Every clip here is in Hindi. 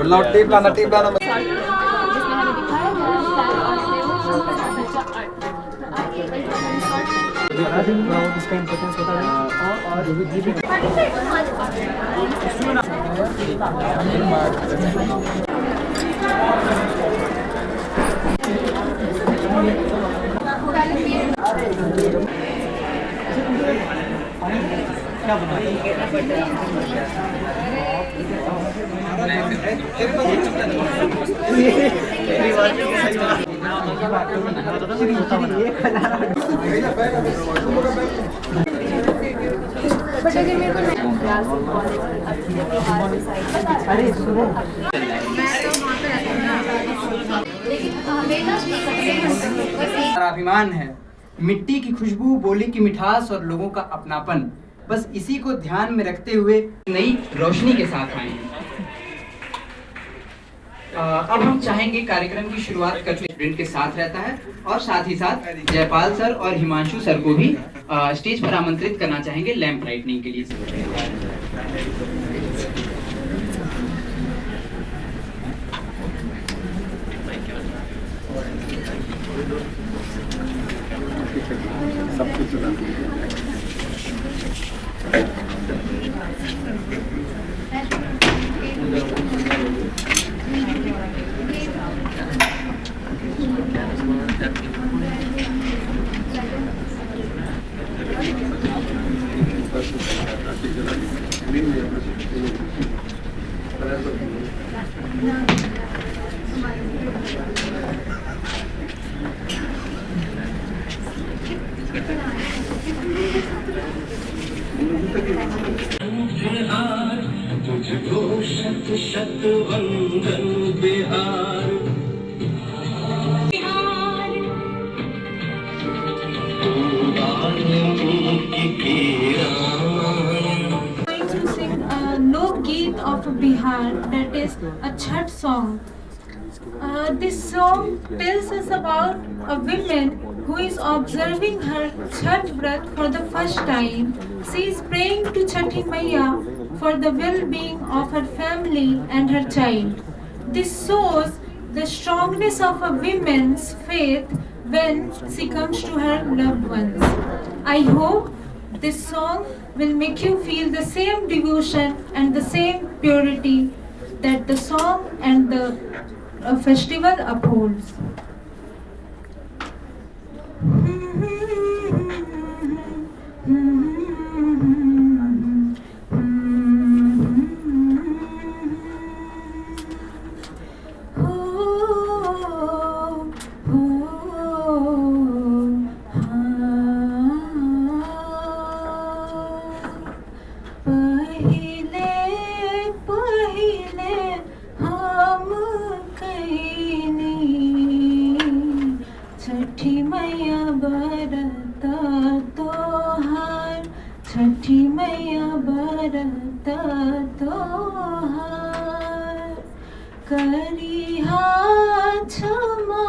टेप लाना जिसमें हमें दिखाया गया इसका इम्पोर्टेंस होता है और क्या बना बट अगर मेरे को अरे सुनो हमारा अभिमान है, मिट्टी की खुशबू, बोली की मिठास और लोगों का अपनापन। बस इसी को ध्यान में रखते हुए नई रोशनी के साथ आए हैं। अब हम चाहेंगे कार्यक्रम की शुरुआत करते स्टूडेंट के साथ रहता है और साथ ही साथ जयपाल सर और हिमांशु सर को भी स्टेज पर आमंत्रित करना चाहेंगे लैंप लाइटनिंग के लिए। सब कुछ तुझको शत शत वंदन Bihar Lok-Geet of Bihar, that is a Chhat song. This song tells us about a woman who is observing her Chhat Vrat for the first time. She is praying to Chhathi Maiya for the well-being of her family and her child. This shows the strongness of a woman's faith when she comes to her loved ones. I hope this song will make you feel the same devotion and the same purity that the song and the festival upholds. छठी मैया बरता तोहार, छठी मैया बरता तोहार, करिहा क्षमा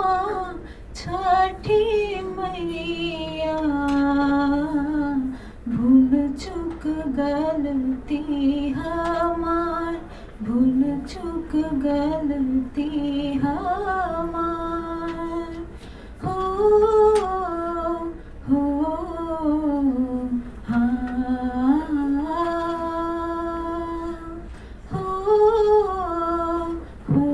छठी मैया, भूल चूक गलती हमार, भूल चूक गलती हमार। हो हाँ, हो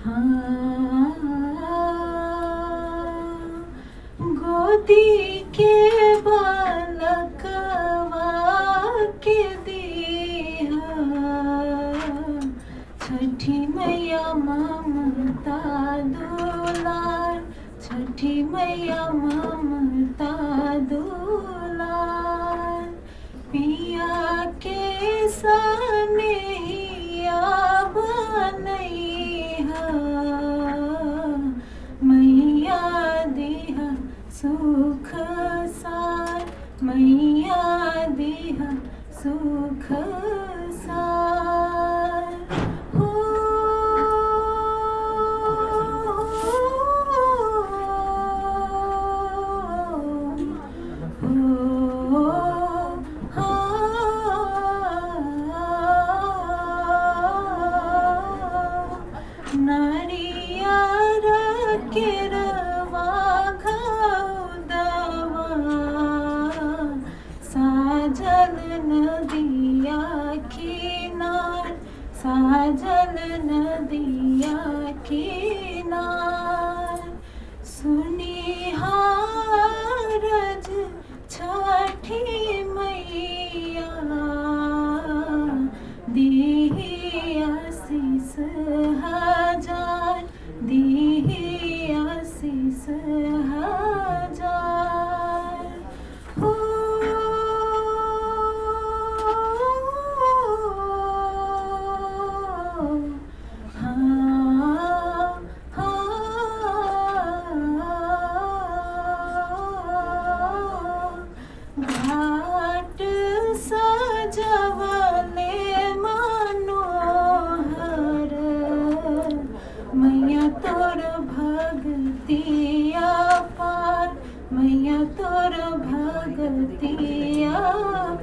हाँ, गोदी के बालकवा के दिया, छठी मैया ममता दुलार, छठी मैया ममता दुलार, पिया के सनेहिया बनैहा, मैया दिहा सुख सार, मैया दिहा सुख सार। सकतिया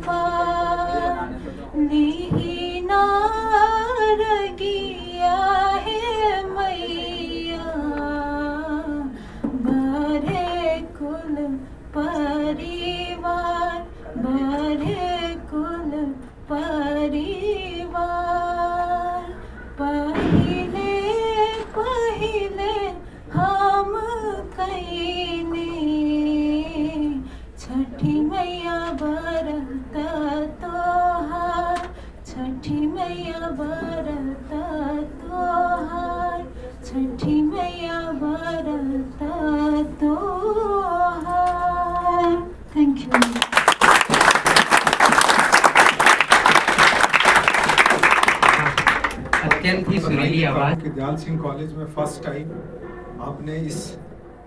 पार नी नारगिया है मैया बारे कुल परिवार बारे कुल परिवार पहिले पहिले हम कईने छठी मैया बरत तोहार छठी मैया बरत तोहार छठी मैया बरत तोहार। Thank you. अत्यंत ही सुरीली आवाज। कि दयाल सिंह कॉलेज में फर्स्ट टाइम आपने इस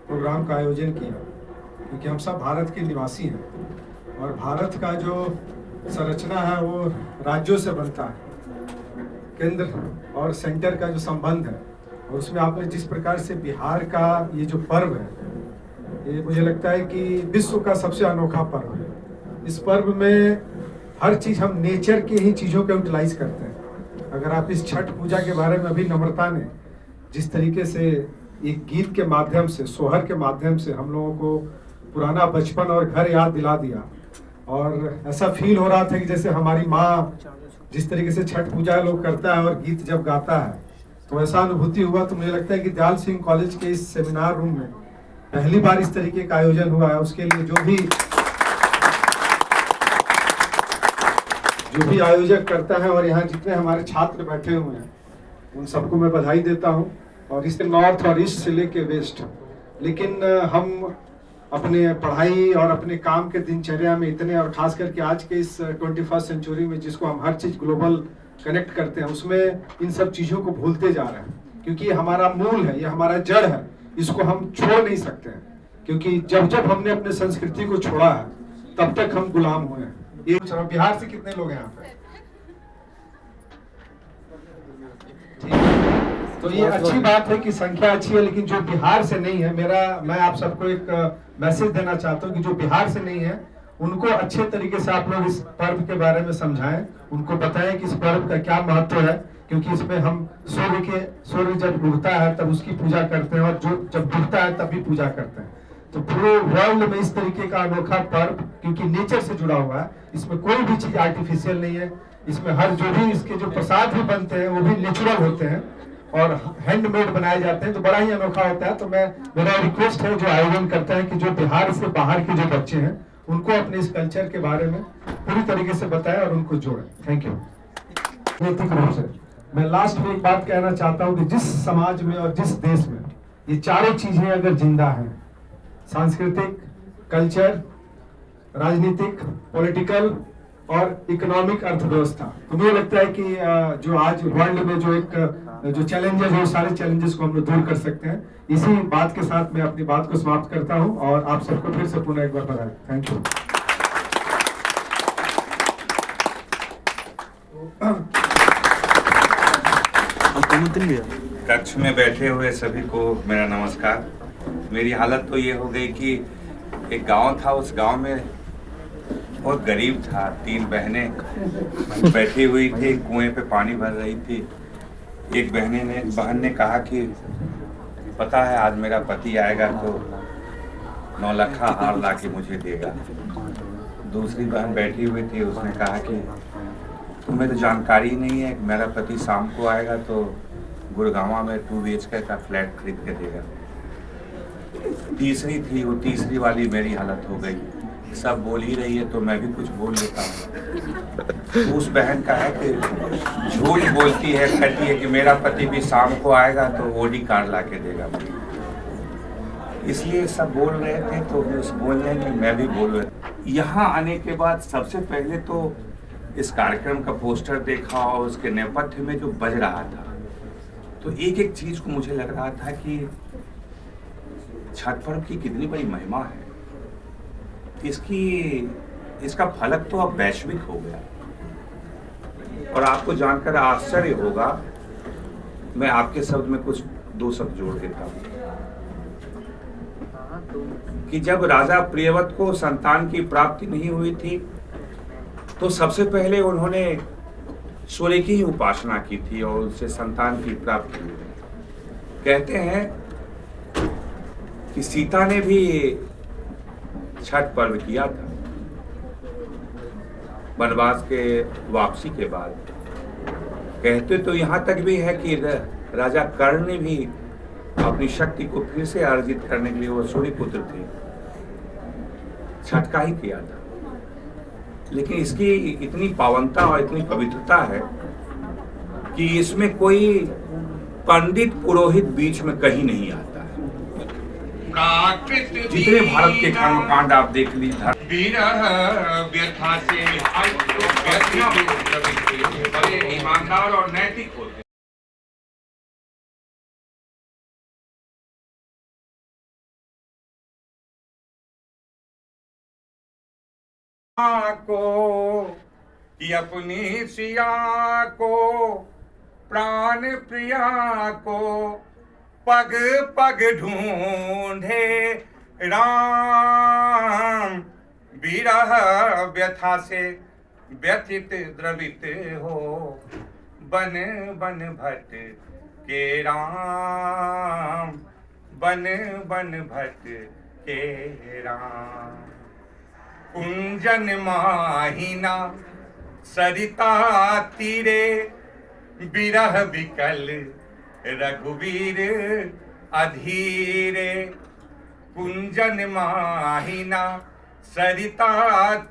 प्रोग्राम का आयोजन किया, क्योंकि हम सब भारत के निवासी हैं और भारत का जो संरचना है वो राज्यों से बनता है, केंद्र और सेंटर का जो संबंध है, और उसमें आपने जिस प्रकार से बिहार का ये जो पर्व है, ये मुझे लगता है कि विश्व का सबसे अनोखा पर्व है। इस पर्व में हर चीज़ हम नेचर की ही चीज़ों को यूटिलाइज करते हैं। अगर आप इस छठ पूजा के बारे में अभी नम्रता ने जिस तरीके से एक गीत के माध्यम से, सोहर के माध्यम से हम लोगों को पुराना बचपन और घर याद दिला दिया, और ऐसा फील हो रहा था कि जैसे हमारी माँ जिस तरीके से छठ पूजा लोग करता है और गीत जब गाता है तो ऐसा अनुभूति हुआ। तो मुझे लगता है कि दयाल सिंह कॉलेज के इस सेमिनार रूम में पहली बार इस तरीके का आयोजन हुआ है। उसके लिए जो भी आयोजक करता है और यहाँ जितने हमारे छात्र बैठे हुए हैं उन सबको मैं बधाई देता हूँ, और इससे नॉर्थ और ईस्ट से लेके वेस्ट। लेकिन हम अपने पढ़ाई और अपने काम के दिनचर्या में इतने, और खास करके आज के इस 21st सेंचुरी में जिसको हम हर चीज़ ग्लोबल कनेक्ट करते हैं, उसमें इन सब चीज़ों को भूलते जा रहे हैं, क्योंकि ये हमारा मूल है, ये हमारा जड़ है, इसको हम छोड़ नहीं सकते हैं। क्योंकि जब जब हमने अपने संस्कृति को छोड़ा है तब तक हम गुलाम हुए हैं। ये बिहार से कितने लोग हैं यहाँ पे? ठीक है, तो ये अच्छी बात है कि संख्या अच्छी है, लेकिन जो बिहार से नहीं है, मैं आप सबको एक मैसेज देना चाहता हूँ कि जो बिहार से नहीं है उनको अच्छे तरीके से आप लोग इस पर्व के बारे में समझाएं, उनको बताएं कि इस पर्व का क्या महत्व है, क्योंकि इसमें हम सूर्य जब उगता है तब उसकी पूजा करते हैं, और जो जब डूबता है तब भी पूजा करते हैं। तो पूरे वर्ल्ड में इस तरीके का अनोखा पर्व, क्योंकि नेचर से जुड़ा हुआ है, इसमें कोई भी चीज आर्टिफिशियल नहीं है, इसमें हर जो भी इसके जो प्रसाद भी बनते हैं वो भी नेचुरल होते हैं और हैंडमेड बनाए जाते हैं, तो बड़ा ही अनोखा होता है। तो मेरा रिक्वेस्ट है जो आयोजन करता है कि जो बिहार से बाहर के जो बच्चे हैं उनको अपने इस कल्चर के बारे में पूरी तरीके से बताएं और उनको जोड़ें। Thank you. नैतिक रूप से मैं लास्ट में एक बात कहना चाहता हूँ कि जिस समाज में और जिस देश में ये चारों चीजें अगर जिंदा हैं, सांस्कृतिक, कल्चर, राजनीतिक, पॉलिटिकल और इकोनॉमिक अर्थव्यवस्था, तो मुझे लगता है कि जो आज वर्ल्ड में जो चैलेंजेस है, सारे चैलेंजेस को हम लोग दूर कर सकते हैं। इसी बात के साथ मैं अपनी बात को समाप्त करता हूं और आप सबको फिर से पुनः एक बार बधाई। Thank you. कक्ष में बैठे हुए सभी को मेरा नमस्कार। मेरी हालत तो ये हो गई कि एक गांव था, उस गांव में बहुत गरीब था, 3 बहनें बैठी हुई थी, कुएं पे पानी भर रही थी। एक बहन ने कहा कि पता है आज मेरा पति आएगा तो 9 लखा हार ला के मुझे देगा। दूसरी बहन बैठी हुई थी, उसने कहा कि तुम्हें तो जानकारी नहीं है, मेरा पति शाम को आएगा तो गुड़गांव में 2 BHK का फ्लैट खरीद के देगा। तीसरी थी, वो तीसरी वाली मेरी हालत हो गई। सब बोल ही रही है तो मैं भी कुछ बोल लेता हूँ। तो उस बहन का है कि झूठ बोलती है, कहती है कि मेरा पति भी शाम को आएगा तो ओडी कार ला के देगा। इसलिए सब बोल रहे थे तो उस बोलने में मैं भी बोल रहा। यहाँ आने के बाद सबसे पहले तो इस कार्यक्रम का पोस्टर देखा और उसके नेपथ्य में जो बज रहा था, तो एक एक चीज को मुझे लग रहा था कि छठ पर्व की कितनी बड़ी महिमा है। इसका फलक तो अब वैश्विक हो गया और आपको जानकर आश्चर्य होगा, मैं आपके शब्द में कुछ 2 शब्द जोड़ देता हूँ कि जब राजा प्रियव्रत को संतान की प्राप्ति नहीं हुई थी तो सबसे पहले उन्होंने सूर्य की ही उपासना की थी और उससे संतान की प्राप्ति हुई। कहते हैं कि सीता ने भी छठ पर्व किया था वनवास के वापसी के बाद। कहते तो यहाँ तक भी है कि राजा कर्ण ने भी अपनी शक्ति को फिर से अर्जित करने के लिए, वो सूर्य पुत्र थे, छठ का ही किया था। लेकिन इसकी इतनी पावनता और इतनी पवित्रता है कि इसमें कोई पंडित पुरोहित बीच में कहीं नहीं आता है। जितने भारत के कर्मकांड आप देख लीजिए, व्यथा से बड़े ईमानदार और नैतिक होते। को कि अपनी सिया को प्राण प्रिया को पग पग ढूंढे राम। विरह व्यथा से व्यथित द्रवित हो बन बन भट के राम, बन बन भट के राम। कुंजन माहिना सरिता तीरे विरह विकल रघुवीर अधीरे। कुंजन माहिना सरिता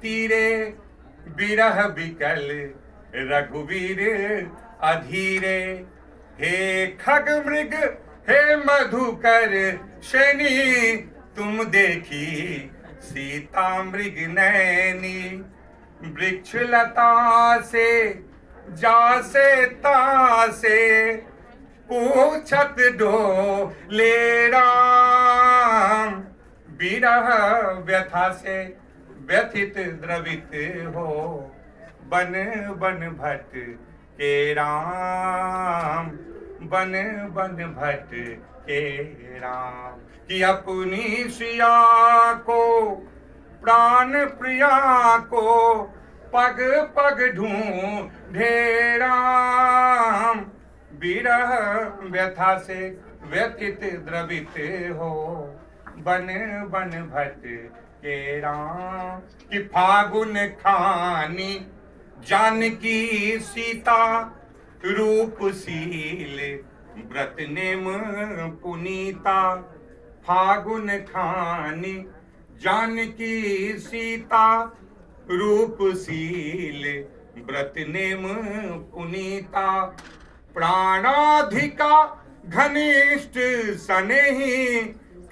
तीरे विरह विकल रघुवीर अधीरे। हे खग मृग हे मधुकर शनि तुम देखी सीता मृग नैनी। वृक्ष लता से जासे तासे पूछत डोले राम। विरह व्यथा से व्यथित द्रवित हो बन बन भट के राम, बन बन भट के राम। कि अपनी सिया को प्राण प्रिया को पग पग ढूंढे राम। विरह व्यथा से व्यथित द्रवित हो बन बन भट के राम। कि फागुन खानी जानकी सीता रूपशील व्रत नेम पुनीता। फागुन खानी जानकी सीता रूपशील व्रत नेम पुनीता। प्राणाधिका घनिष्ठ सनेही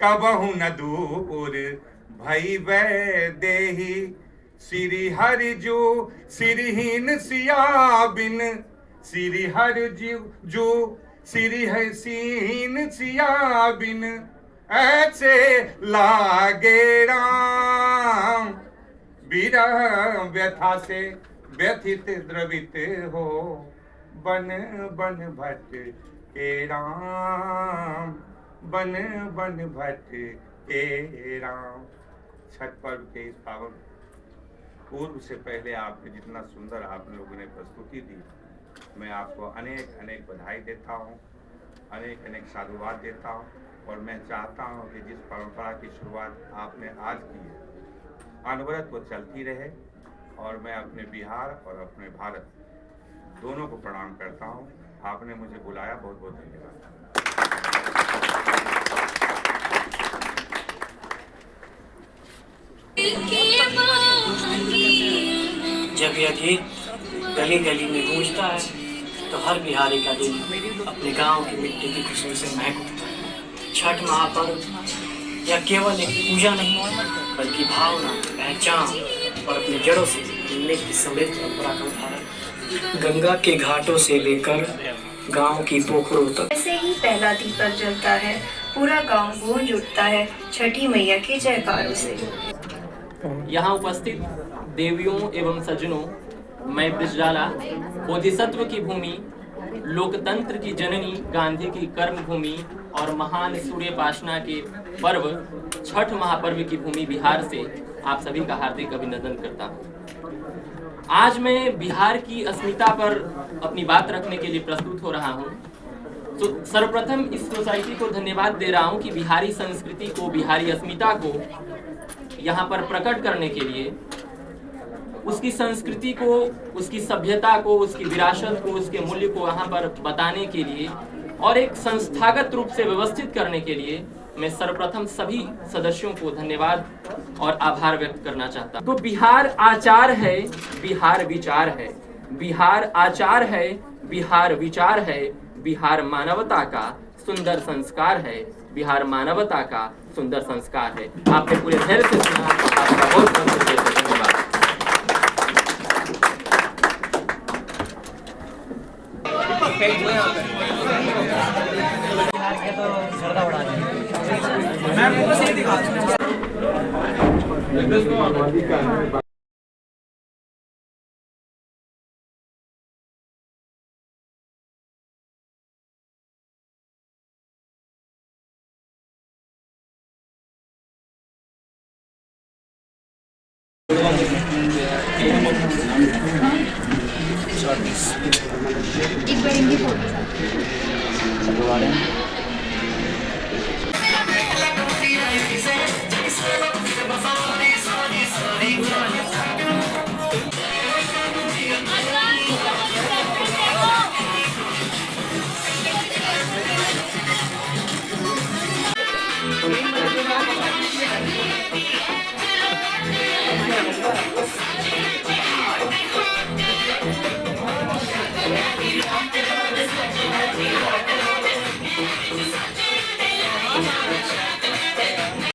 कबहु न दूर भई वैदेही। श्री हरि जो सिरहीन सिया बिन, श्री हरि जो श्री हसीन सिया बिन ऐसे लागे राम। विरह व्यथा से व्यथित द्रवित हो बन बन भट के राम, बन बन भट के राम। छठ पर्व के इस पावन पूर्व से पहले आपने जितना सुंदर आप लोगों ने प्रस्तुति दी, मैं आपको अनेक अनेक बधाई देता हूँ, अनेक अनेक साधुवाद देता हूँ। और मैं चाहता हूँ कि जिस परंपरा की शुरुआत आपने आज की है अनवरत वो चलती रहे। और मैं अपने बिहार और अपने भारत दोनों को प्रणाम करता हूँ। आपने मुझे बुलाया, बहुत बहुत धन्यवाद। जब यह गीत गली गली में गूंजता है तो हर बिहारी का दिल अपने गांव की मिट्टी की खुशबू से महक उठता है। छठ महापर्व यह केवल एक पूजा नहीं बल्कि भावना, पहचान और अपनी जड़ों से मिलने की समृद्ध परंपरा का उदाहरण। गंगा के घाटों से लेकर गांव की पोखरों तक ऐसे ही पहला दीपक जलता है, पूरा गांव गूंज उठता है छठी मैया के जयकारों से। यहाँ उपस्थित देवियों एवं सज्जनों, मैं ब्रिजलाला बोधिसत्व की भूमि, लोकतंत्र की जननी, गांधी की कर्म भूमि और महान सूर्योपासना के पर्व छठ महापर्व की भूमि बिहार से आप सभी का हार्दिक अभिनंदन करता हूँ। आज मैं बिहार की अस्मिता पर अपनी बात रखने के लिए प्रस्तुत हो रहा हूँ। तो सर्वप्रथम इस सोसाइटी को धन्यवाद दे रहा हूँ कि बिहारी संस्कृति को, बिहारी अस्मिता को यहाँ पर प्रकट करने के लिए, उसकी संस्कृति को, उसकी सभ्यता को, उसकी विरासत को, उसके मूल्य को यहाँ पर बताने के लिए और एक संस्थागत रूप से व्यवस्थित करने के लिए मैं सर्वप्रथम सभी सदस्यों को धन्यवाद और आभार व्यक्त करना चाहता हूँ। तो बिहार आचार है, बिहार विचार है, बिहार आचार है, बिहार विचार है, बिहार मानवता का सुंदर संस्कार है, बिहार मानवता का सुंदर संस्कार है। आपने पूरे धैर्य से सुना, आपका बहुत बहुत धन्यवाद। एक बार इनकी फोटो